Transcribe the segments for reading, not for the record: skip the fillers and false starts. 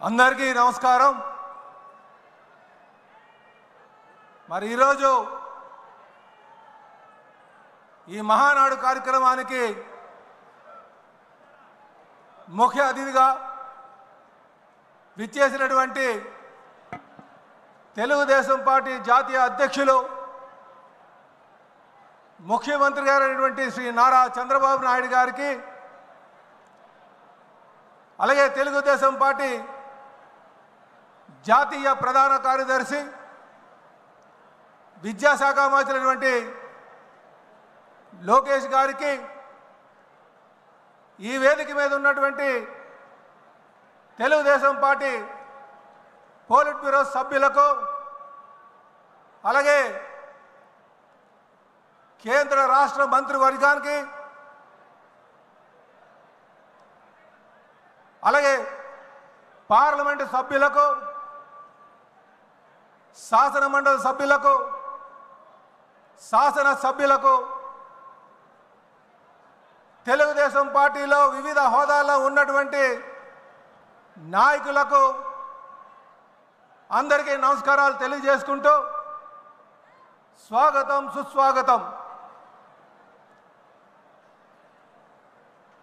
అందరికీ నమస్కారం। మరి ఈరోజు ఈ మహానాడు కార్యక్రమానికి ముఖ్య అతిథిగా విచ్చేసినటువంటి తెలుగుదేశం పార్టీ జాతీయ అధ్యక్షులు ముఖ్యమంత్రి గారైనటువంటి శ్రీ నారా చంద్రబాబు నాయుడు గారికి, అలాగే తెలుగుదేశం పార్టీ జాతీయ ప్రధాన కార్యదర్శి విద్యాశాఖ మంత్రి లోకేష్ గారికి, ఈ వేదిక మీద ఉన్నటువంటి తెలుగుదేశం పార్టీ పోలిట్ బ్యూరో సభ్యులకు, అలాగే కేంద్ర రాష్ట్ర మంత్రివర్గానికి, అలాగే పార్లమెంటు సభ్యులకు, శాసన మండలి సభ్యులకు, శాసన సభ్యులకు, తెలుగుదేశం పార్టీలో వివిధ హోదాల్లో ఉన్నటువంటి నాయకులకు అందరికీ నమస్కారాలు తెలియజేసుకుంటూ స్వాగతం సుస్వాగతం।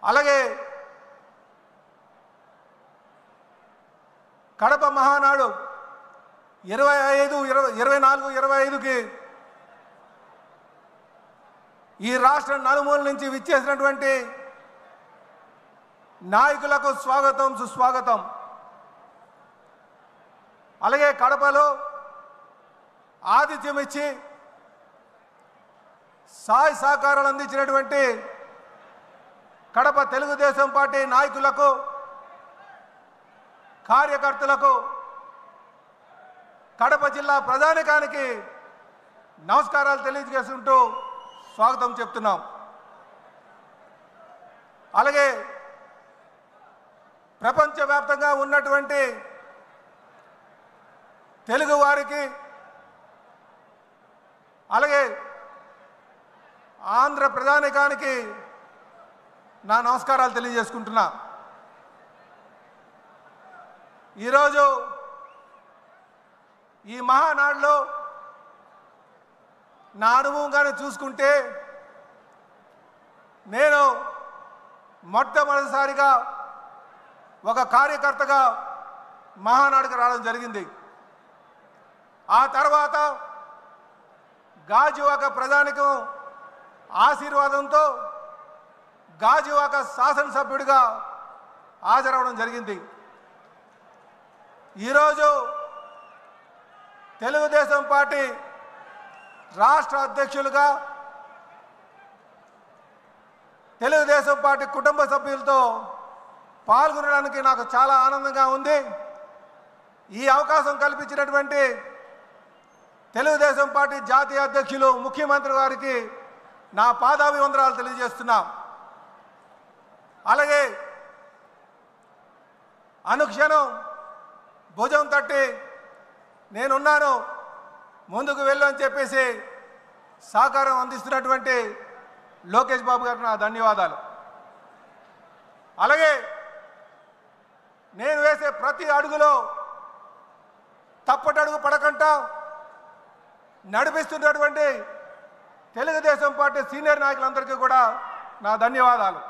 అలాగే కడప మహానాడు 24-25కి ఈ రాష్ట్ర నలుమూల నుంచి విచ్చేసినటువంటి నాయకులకు స్వాగతం సుస్వాగతం। అలాగే కడపలో ఆతిథ్యం ఇచ్చి సహాయ సహకారాలు అందించినటువంటి కడప తెలుగుదేశం పార్టీ నాయకులకు, కార్యకర్తలకు, కడప జిల్లా ప్రజానికానికి నమస్కారాలు తెలియజేసుకుంటూ స్వాగతం చెప్తున్నాం। అలాగే ప్రపంచవ్యాప్తంగా ఉన్నటువంటి తెలుగు వారికి, అలాగే ఆంధ్ర ప్రజానికానికి నా నమస్కారాలు తెలియజేసుకుంటున్నా। ఈరోజు ఈ మహానాడులో నా అనుభవంగానే చూసుకుంటే, నేను మొట్టమొదటిసారిగా ఒక కార్యకర్తగా మహానాడుకు రావడం జరిగింది। ఆ తర్వాత గాజువాక ప్రజానికం ఆశీర్వాదంతో గాజువాక శాసనసభ్యుడిగా హాజరవడం జరిగింది। ఈరోజు తెలుగుదేశం పార్టీ రాష్ట్ర అధ్యక్షులుగా తెలుగుదేశం పార్టీ కుటుంబ సభ్యులతో పాల్గొనడానికి నాకు చాలా ఆనందంగా ఉంది। ఈ అవకాశం కల్పించినటువంటి తెలుగుదేశం పార్టీ జాతీయ అధ్యక్షులు ముఖ్యమంత్రి గారికి నా పాదాభివందనాలు తెలియజేస్తున్నా। అలాగే అనుక్షణం భుజం తట్టి నేనున్నాను, ముందుకు వెళ్ళు అని చెప్పేసి సహకారం అందిస్తున్నటువంటి లోకేష్ బాబు గారికి నా ధన్యవాదాలు। అలాగే నేను వేసే ప్రతి అడుగులో తప్పటడుగు పడకుండా నడిపిస్తున్నటువంటి తెలుగుదేశం పార్టీ సీనియర్ నాయకులందరికీ కూడా నా ధన్యవాదాలు।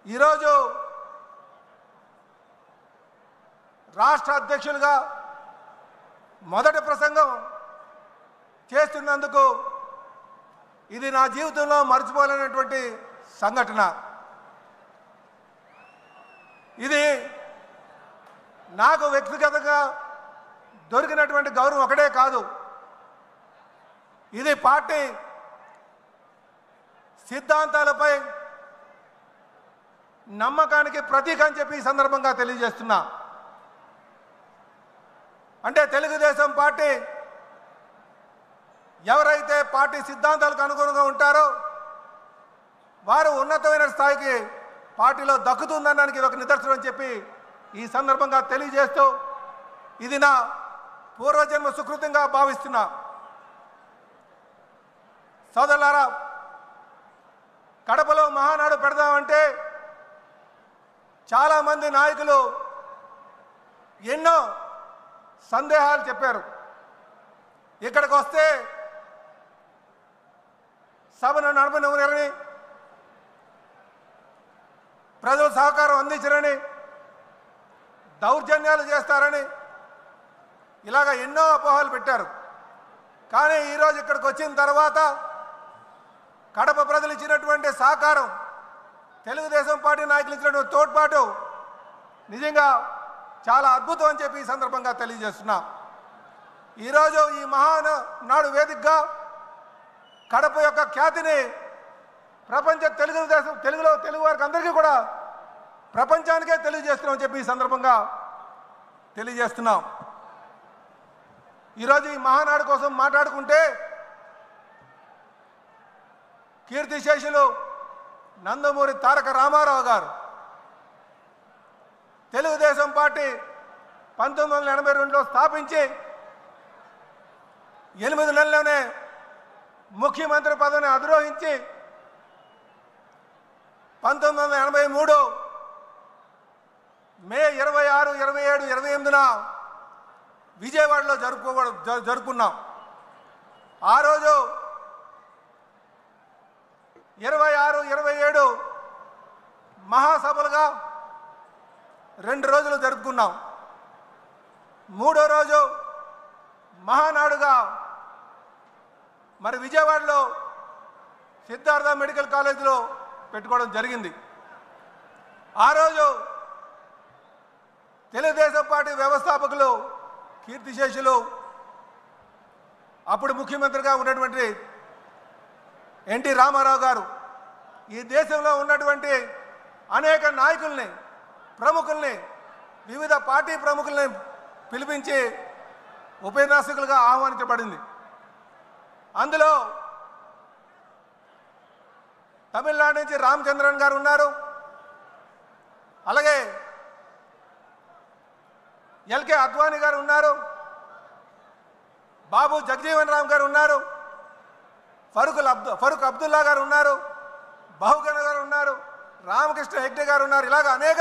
ఈరోజు రాష్ట్ర అధ్యక్షులుగా మొదటి ప్రసంగం చేస్తున్నందుకు ఇది నా జీవితంలో మర్చిపోలేనటువంటి సంఘటన। ఇది నాకు వ్యక్తిగతంగా దొరికినటువంటి గౌరవం ఒకటే కాదు, ఇది పార్టీ సిద్ధాంతాలపై నమ్మకానికి ప్రతీక అని చెప్పి ఈ సందర్భంగా తెలియజేస్తున్నా। అంటే తెలుగుదేశం పార్టీ ఎవరైతే పార్టీ సిద్ధాంతాలకు అనుగుణంగా ఉంటారో వారు ఉన్నతమైన స్థాయికి పార్టీలో దక్కుతుందనడానికి ఇది ఒక నిదర్శనం అని చెప్పి ఈ సందర్భంగా తెలియజేస్తూ, ఇది నా పూర్వజన్మ సుకృతంగా భావిస్తున్నా। సోదరులారా, కడపలో మహానాడు పెడదామంటే చాలామంది నాయకులు ఎన్నో సందేహాలు చెప్పారు. ఇక్కడికి వస్తే సభను నడపనివ్వరని, ప్రజలు సహకారం అందించరని, దౌర్జన్యాలు చేస్తారని ఇలాగ ఎన్నో అపోహలు పెట్టారు. కానీ ఈరోజు ఇక్కడికి వచ్చిన తర్వాత కడప ప్రజలు ఇచ్చినటువంటి సహకారం, తెలుగుదేశం పార్టీ నాయకులు ఇచ్చినటువంటి తోడ్పాటు నిజంగా చాలా అద్భుతం అని చెప్పి ఈ సందర్భంగా తెలియజేస్తున్నా. ఈరోజు ఈ మహానాడు వేదికగా కడప యొక్క ఖ్యాతిని ప్రపంచ తెలుగు వారికి అందరికీ కూడా ప్రపంచానికే తెలియజేస్తున్నామని చెప్పి ఈ సందర్భంగా తెలియజేస్తున్నాం. ఈరోజు ఈ మహానాడు కోసం మాట్లాడుకుంటే కీర్తిశేషులు నందమూరి తారక రామారావు గారు తెలుగుదేశం పార్టీ 1982లో స్థాపించి 8 నెలల్లోనే ముఖ్యమంత్రి పదవిని అధిరోహించి 1983 మే 26, 27, 28న విజయవాడలో జరుపుకున్నాం. ఆ రోజు 26, 27 మహాసభలుగా 2 రోజులు జరుపుకున్నాం. 3వ రోజు మహానాడుగా మరి విజయవాడలో సిద్ధార్థ మెడికల్ కాలేజీలో పెట్టుకోవడం జరిగింది. ఆ రోజు తెలుగుదేశం పార్టీ వ్యవస్థాపకులు కీర్తిశేషులు అప్పుడు ముఖ్యమంత్రిగా ఉన్నటువంటి ఎన్టీ రామారావు గారు ఈ దేశంలో ఉన్నటువంటి అనేక నాయకుల్ని, ప్రముఖుల్ని, వివిధ పార్టీ ప్రముఖుల్ని పిలిపించి ఉపన్యాసకులుగా ఆహ్వానించబడింది. అందులో తమిళనాడు నుంచి రామచంద్రన్ గారు ఉన్నారు, అలాగే ఎల్కే అద్వానీ గారు ఉన్నారు, బాబు జగజీవన్ రామ్ గారు ఉన్నారు, ఫరూక్ అబ్దుల్లా గారు ఉన్నారు, బహుగణ గారు ఉన్నారు, రామకృష్ణ హెగ్డే గారు ఉన్నారు. ఇలాగ అనేక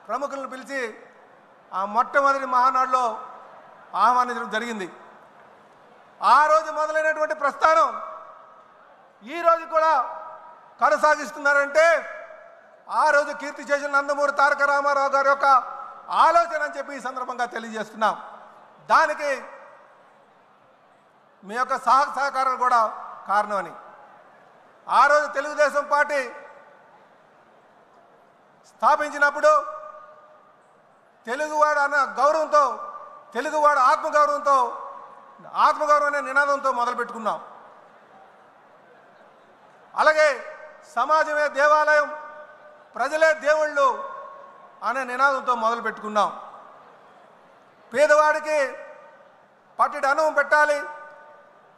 ప్రముఖులను పిలిచి ఆ మొట్టమొదటి మహానాడులో ఆహ్వానించడం జరిగింది. ఆ రోజు మొదలైనటువంటి ప్రస్థానం ఈరోజు కూడా కొనసాగిస్తున్నారంటే ఆ రోజు కీర్తిశేషులు నందమూరి తారక రామారావు గారి యొక్క ఆలోచన అని చెప్పి ఈ సందర్భంగా తెలియజేస్తున్నాం. దానికి మీ యొక్క సహకారాలు కూడా కారణమని. ఆ రోజు తెలుగుదేశం పార్టీ స్థాపించినప్పుడు తెలుగువాడు అన్న గౌరవంతో, తెలుగువాడు ఆత్మగౌరవం అనే నినాదంతో మొదలుపెట్టుకున్నాం. అలాగే సమాజమే దేవాలయం, ప్రజలే దేవుళ్ళు అనే నినాదంతో మొదలుపెట్టుకున్నాం. పేదవాడికి పట్టెడు అన్నం పెట్టాలి,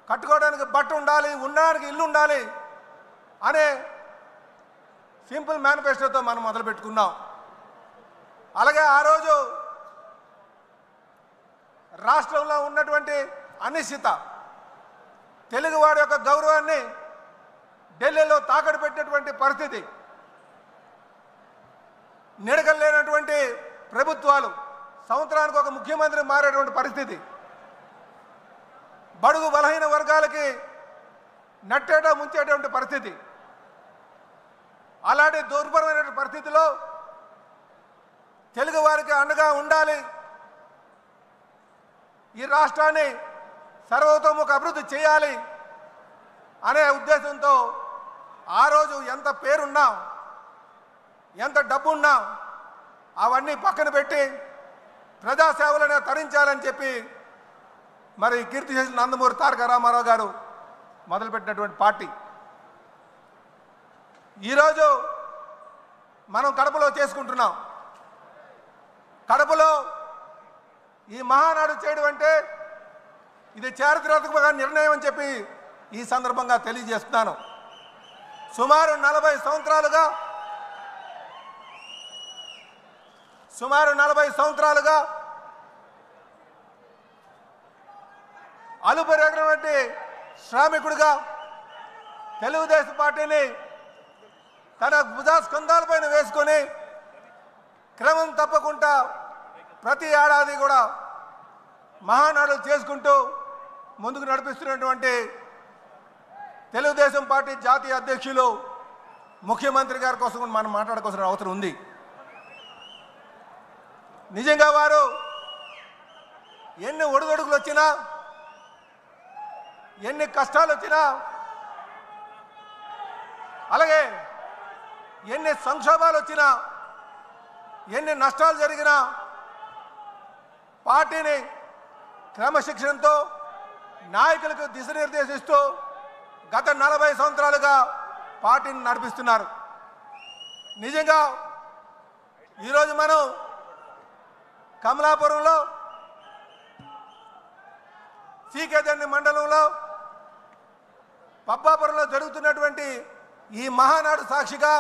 కట్టుకోవడానికి బట్ట ఉండాలి, ఉండడానికి ఇల్లు ఉండాలి అనే సింపుల్ మేనిఫెస్టోతో మనం మొదలుపెట్టుకున్నాం. అలాగే ఆ రోజు రాష్ట్రంలో ఉన్నటువంటి అనిశ్చిత, తెలుగువాడి యొక్క గౌరవాన్ని ఢిల్లీలో తాకట్టు పెట్టినటువంటి పరిస్థితి, నిడకలేనటువంటి ప్రభుత్వాలు, సంవత్సరానికి ఒక ముఖ్యమంత్రి మారేటువంటి పరిస్థితి, బడుగు బలహీన వర్గాలకి నట్టేట ముంచేటువంటి పరిస్థితి, అలాంటి దుర్భరమైన పరిస్థితిలో తెలుగు వారికి అండగా ఉండాలి, ఈ రాష్ట్రాన్ని సర్వతోముఖ అభివృద్ధి చేయాలి అనే ఉద్దేశంతో ఆ రోజు ఎంత పేరున్నా, ఎంత డబ్బున్నా అవన్నీ పక్కన పెట్టి ప్రజాసేవలను తరించాలని చెప్పి మరి కీర్తిశేషులు నందమూరి తారక రామారావు గారు మొదలుపెట్టినటువంటి పార్టీ. ఈరోజు మనం కడపలో చేసుకుంటున్నాం. కడపలో ఈ మహానాడు చేయడం అంటే ఇది చారిత్రాత్మక నిర్ణయం అని చెప్పి ఈ సందర్భంగా తెలియజేస్తున్నాను. సుమారు 40 సంవత్సరాలుగా అలుపెరగినటువంటి శ్రామికుడిగా తెలుగుదేశం పార్టీని తన భుజస్కంధాలపైన వేసుకొని క్రమం తప్పకుండా ప్రతి ఏడాది కూడా మహానాడులు చేసుకుంటూ ముందుకు నడిపిస్తున్నటువంటి తెలుగుదేశం పార్టీ జాతీయ అధ్యక్షులు ముఖ్యమంత్రి గారి కోసం మనం మాట్లాడుకోవాల్సిన అవసరం ఉంది. నిజంగా వారు ఎన్ని ఒడిదొడుకులు వచ్చినా, ఎన్ని కష్టాలు వచ్చినా, అలాగే ఎన్ని సంక్షోభాలు వచ్చినా, ఎన్ని నష్టాలు జరిగినా పార్టీని క్రమశిక్షణతో నాయకులకు దిశనిర్దేశిస్తూ గత 40 సంవత్సరాలుగా పార్టీని నడిపిస్తున్నారు. నిజంగా ఈరోజు మనం కమలాపురంలో సీకేదండి మండలంలో పబ్బాపురంలో జరుగుతున్నటువంటి ఈ మహానాడు సాక్షిగా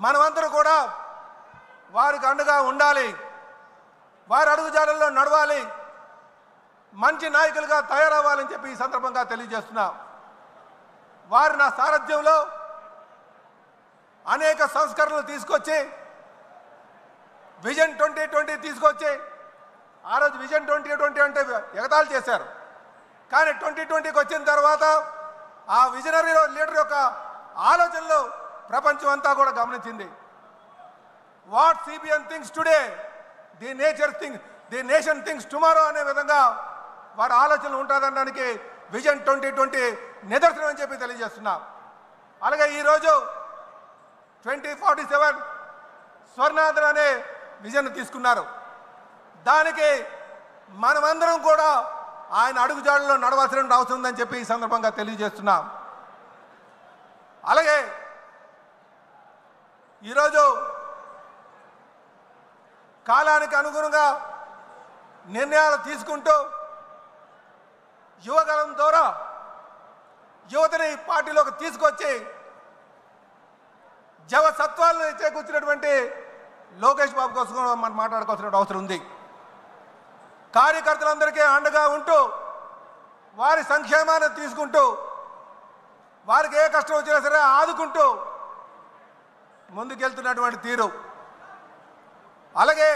మనమందరూ కూడా వారికి అండగా ఉండాలి, వారి అడుగుజాడల్లో నడవాలి, మంచి నాయకులుగా తయారవ్వాలని చెప్పి ఈ సందర్భంగా తెలియజేస్తున్నాం. వారు నా సారథ్యంలో అనేక సంస్కరణలు తీసుకొచ్చి విజన్ 2020 తీసుకొచ్చి, ఆ రోజు విజన్ 2020 అంటే ఎగతాళి చేశారు. కానీ 2020కి వచ్చిన తర్వాత ఆ విజనరీ లీడర్ యొక్క ఆలోచనలు ప్రపంచం అంతా కూడా గమనించింది. What CBN things today the nation things tomorrow అనే విధంగా వారి ఆలోచనలు ఉంటుందనడానికి విజన్ 2020 నిదర్శనం అని చెప్పి తెలియజేస్తున్నాం. అలాగే ఈరోజు 2047 స్వర్ణాంధ్ర అనే విజన్ తీసుకున్నారు. దానికి మనమందరం కూడా ఆయన అడుగుజాడల్లో నడవాల్సిన అవసరం ఉందని చెప్పి ఈ సందర్భంగా తెలియజేస్తున్నాం. అలాగే ఈరోజు కాలానికి అనుగుణంగా నిర్ణయాలు తీసుకుంటూ యువగలం ద్వారా యువతని పార్టీలోకి తీసుకొచ్చి జవసత్వాలను చేకూర్చినటువంటి లోకేష్ బాబు కోసం మనం మాట్లాడుకోవాల్సిన అవసరం ఉంది. కార్యకర్తలందరికీ అండగా ఉంటూ వారి సంక్షేమాన్ని తీసుకుంటూ వారికి ఏ కష్టం వచ్చినా సరే ఆదుకుంటూ ముందుకెళ్తున్నటువంటి తీరు, అలాగే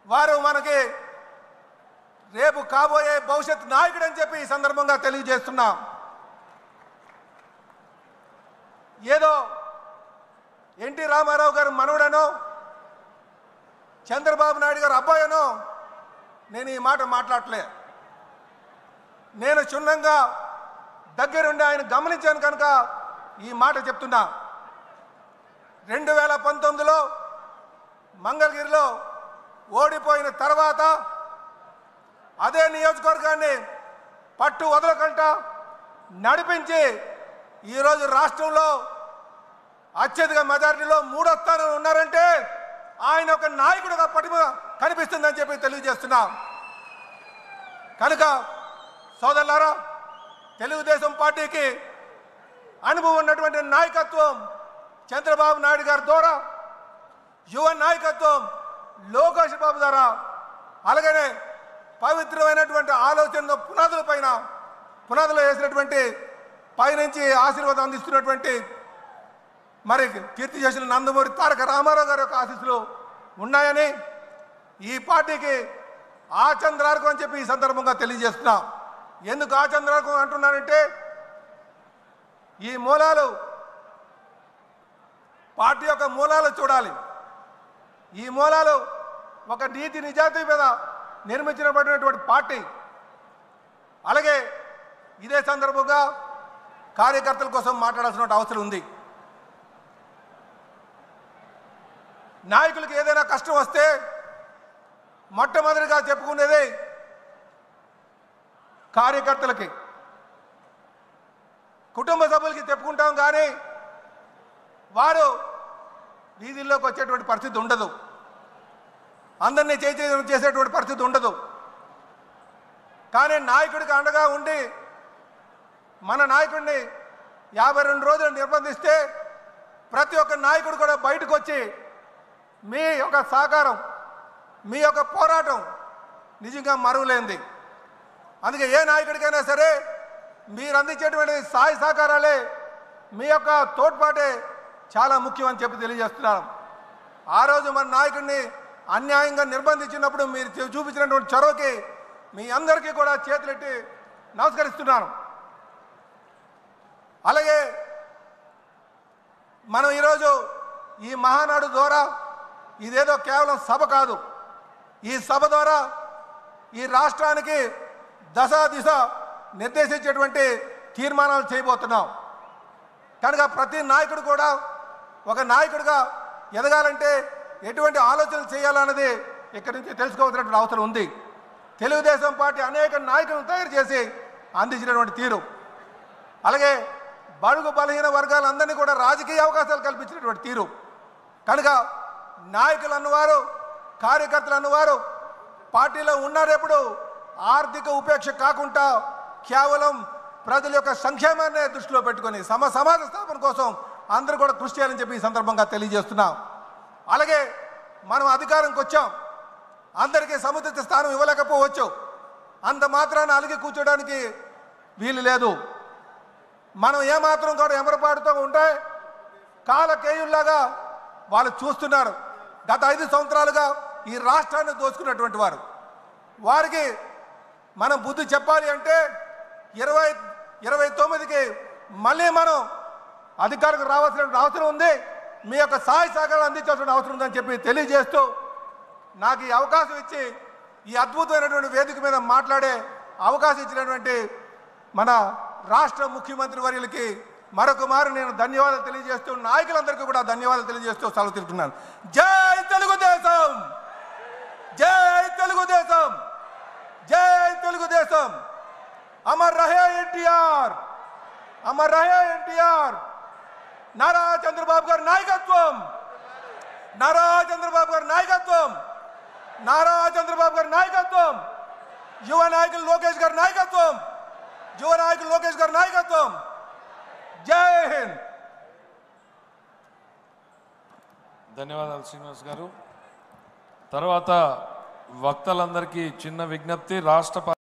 వారు మనకి రేపు కాబోయే భవిష్యత్ నాయకుడు అని చెప్పి ఈ సందర్భంగా తెలియజేస్తున్నాం. ఏదో ఎన్టీ రామారావు గారు మనవడనో చంద్రబాబు నాయుడు గారు అబ్బాయనో నేను ఈ మాట మాట్లాడలే. నేను క్షుణ్ణంగా దగ్గరుండి ఆయన గమనించాను కనుక ఈ మాట చెప్తున్నా. 2019లో మంగళగిరిలో ఓడిపోయిన తర్వాత అదే నియోజకవర్గాన్ని పట్టు వదలకుండా నడిపించి ఈరోజు రాష్ట్రంలో అత్యధిక మెజారిటీలో 3వ స్థానంలో ఉన్నారంటే ఆయన ఒక నాయకుడిగా పటిమ కనిపిస్తుందని చెప్పి తెలియజేస్తున్నాం. కనుక సోదరులారా, తెలుగుదేశం పార్టీకి అనుభవం ఉన్నటువంటి నాయకత్వం చంద్రబాబు నాయుడు గారి ద్వారా, యువ నాయకత్వం లోకేష్ బాబు ద్వారా, అలాగనే పవిత్రమైనటువంటి ఆలోచనలో పునాదులు వేసినటువంటి పైనుంచి ఆశీర్వాదం అందిస్తున్నటువంటి మరి కీర్తి చేసిన నందమూరి తారక రామారావు గారి యొక్క ఆశీస్సులు ఉన్నాయని ఈ పార్టీకి ఆచంద్రార్కం అని చెప్పి ఈ సందర్భంగా తెలియజేస్తున్నాం. ఎందుకు ఆచంద్రార్కం అంటున్నానంటే ఈ మూలాలు పార్టీ యొక్క మూలాలు చూడాలి. ఈ మూలాలు ఒక నీతి నిజాయితీ మీద నిర్మించబడినటువంటి పార్టీ. అలాగే ఇదే సందర్భంగా కార్యకర్తల కోసం మాట్లాడాల్సిన అవసరం ఉంది. నాయకులకు ఏదైనా కష్టం వస్తే మొట్టమొదటిగా చెప్పుకునేది కార్యకర్తలకి, కుటుంబ సభ్యులకి చెప్పుకుంటాం. కానీ వారు వీధుల్లోకి వచ్చేటువంటి పరిస్థితి ఉండదు, అందరినీ చేసేటువంటి పరిస్థితి ఉండదు. కానీ నాయకుడికి అండగా ఉండి మన నాయకుడిని 52 రోజులు నిర్బంధిస్తే ప్రతి ఒక్క నాయకుడు కూడా బయటకు వచ్చి మీ యొక్క సహకారం, మీ యొక్క పోరాటం నిజంగా మరువలేంది. అందుకే ఏ నాయకుడికైనా సరే మీరు అందించేటువంటి సహాయ సహకారాలే, మీ యొక్క తోడ్పాటే చాలా ముఖ్యం అని చెప్పి తెలియజేస్తున్నాను. ఆ రోజు మన నాయకుడిని అన్యాయంగా నిర్బంధించినప్పుడు మీరు చూపించినటువంటి చొరవకి మీ అందరికీ కూడా చేతులెట్టి నమస్కరిస్తున్నాను. అలాగే మనం ఈరోజు ఈ మహానాడు ద్వారా ఇదేదో కేవలం సభ కాదు, ఈ సభ ద్వారా ఈ రాష్ట్రానికి దశ దిశ నిర్దేశించేటువంటి తీర్మానాలు చేయబోతున్నాం. కనుక ప్రతి నాయకుడు కూడా ఒక నాయకుడిగా ఎదగాలంటే ఎటువంటి ఆలోచనలు చేయాలన్నది ఇక్కడి నుంచి తెలుసుకోవాల్సినటువంటి అవసరం ఉంది. తెలుగుదేశం పార్టీ అనేక నాయకులను తయారు చేసి అందించినటువంటి తీరు, అలాగే బడుగు బలహీన వర్గాలందరినీ కూడా రాజకీయ అవకాశాలు కల్పించినటువంటి తీరు. కనుక నాయకులు అన్నవారు, కార్యకర్తలు అన్నవారు పార్టీలో ఉన్నారెప్పుడు ఆర్థిక ఉపేక్ష కాకుండా కేవలం ప్రజల యొక్క సంక్షేమాన్ని దృష్టిలో పెట్టుకొని సమాజ స్థాపన కోసం అందరూ కూడా కృషి చేయాలని చెప్పి ఈ సందర్భంగా తెలియజేస్తున్నాం. అలాగే మనం అధికారంకి వచ్చాం, అందరికీ సముచిత స్థానం ఇవ్వలేకపోవచ్చు, అంత మాత్రాన అలిగి కూర్చోడానికి వీలు లేదు. మనం ఏమాత్రం కూడా ఎమరపాటుతో ఉంటే కాలకేయుల్లాగా వాళ్ళు చూస్తున్నారు. గత 5 సంవత్సరాలుగా ఈ రాష్ట్రాన్ని దోచుకున్నటువంటి వారికి మనం బుద్ధి చెప్పాలి అంటే 2029కి మళ్ళీ మనం అధికారికి రావాల్సిన అవసరం ఉంది. మీ యొక్క సహాయ సహకారాలు అందించాల్సిన అవసరం ఉందని చెప్పి తెలియజేస్తూ నాకు ఈ అవకాశం ఇచ్చి ఈ అద్భుతమైనటువంటి వేదిక మీద మాట్లాడే అవకాశం ఇచ్చినటువంటి మన రాష్ట్ర ముఖ్యమంత్రి వర్యులకి మరొక మారు నేను ధన్యవాదాలు తెలియజేస్తూ, నాయకులందరికీ కూడా ధన్యవాదాలు తెలియజేస్తూ సెలవు తీసుకున్నాను. జై తెలుగుదేశం, జై తెలుగుదేశం, జై తెలుగుదేశం. అమర్ రహే ఎన్టీఆర్, అమర్ రహే ఎన్టీఆర్. నారా చంద్రబాబు గారి నాయకత్వం, నారా చంద్రబాబు గారి నాయకత్వం, నారా చంద్రబాబు గారి నాయకత్వం, యువ నాయకులు లోకేష్ గారి నాయకత్వం, యువ నాయకులు లోకేష్ గారి నాయకత్వం. జై హింద్. ధన్యవాదాలు శ్రీనివాస్ గారు. తర్వాత వక్తలందరికీ చిన్న విజ్ఞప్తి. రాష్ట్ర